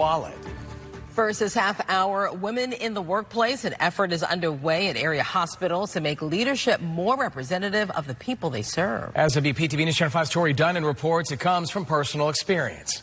wallet. First this half hour, women in the workplace. An effort is underway at area hospitals to make leadership more representative of the people they serve. As WPTV NewsChannel 5's Tori Dunnan reports, it comes from personal experience.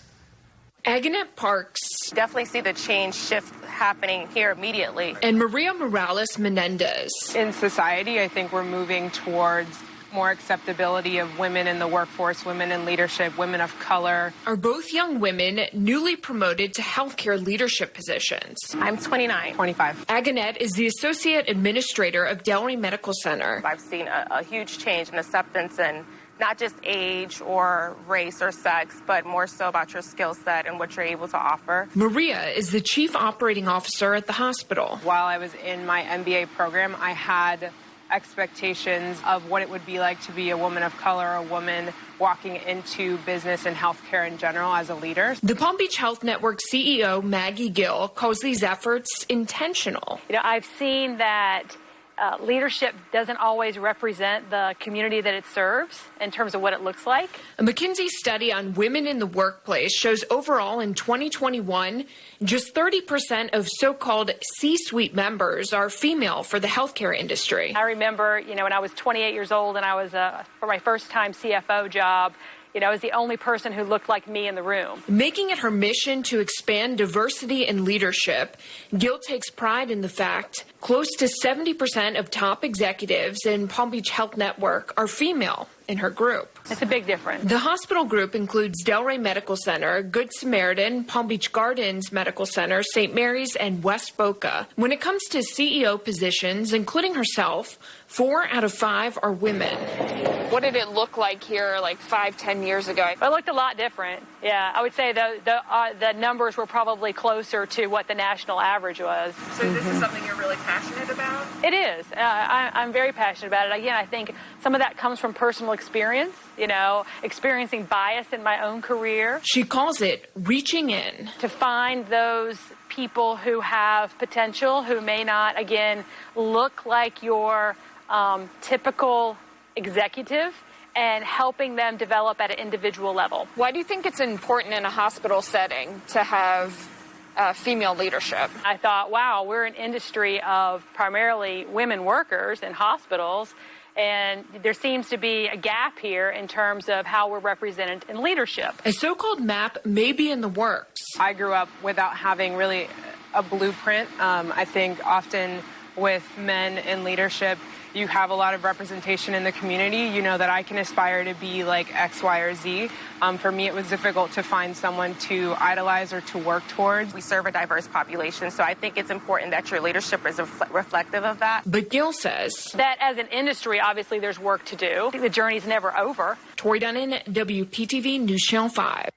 Agonet Parks. Definitely see the change shift happening here immediately. And Maria Morales Menendez. In society, I think we're moving towards more acceptability of women in the workforce, women in leadership, women of color. Are both young women newly promoted to healthcare leadership positions. I'm 29. 25. Agonet is the Associate Administrator of Delray Medical Center. I've seen a huge change in acceptance and not just age or race or sex, but more so about your skill set and what you're able to offer. Maria is the Chief Operating Officer at the hospital. While I was in my MBA program, I had expectations of what it would be like to be a woman of color, a woman walking into business and healthcare in general as a leader. The Palm Beach Health Network CEO, Maggie Gill, calls these efforts intentional. I've seen that leadership doesn't always represent the community that it serves in terms of what it looks like. A McKinsey study on women in the workplace shows overall in 2021, just 30% of so-called C-suite members are female for the healthcare industry. I remember, when I was 28 years old and I was, for my first time CFO job, I was the only person who looked like me in the room. Making it her mission to expand diversity in leadership, Gill takes pride in the fact close to 70% of top executives in Palm Beach Health Network are female in her group. It's a big difference. The hospital group includes Delray Medical Center, Good Samaritan, Palm Beach Gardens Medical Center, St. Mary's, and West Boca. When it comes to CEO positions, including herself, 4 out of 5 are women. What did it look like here like 5-10 years ago? It looked a lot different. Yeah, I would say the numbers were probably closer to what the national average was. So this is something you're really passionate about? It is. I'm very passionate about it. Again, I think some of that comes from personal experience, experiencing bias in my own career. She calls it reaching in. To find those people who have potential, who may not, again, look like your typical executive, and helping them develop at an individual level. Why do you think it's important in a hospital setting to have female leadership? I thought, wow, we're an industry of primarily women workers in hospitals, and there seems to be a gap here in terms of how we're represented in leadership. A so-called map may be in the works. I grew up without having really a blueprint. I think often with men in leadership, you have a lot of representation in the community. You know that I can aspire to be like X, Y, or Z. For me, it was difficult to find someone to idolize or to work towards. We serve a diverse population, so I think it's important that your leadership is reflective of that. But Gill says that as an industry, obviously there's work to do. The journey's never over. Tori Dunnan, WPTV NewsChannel 5.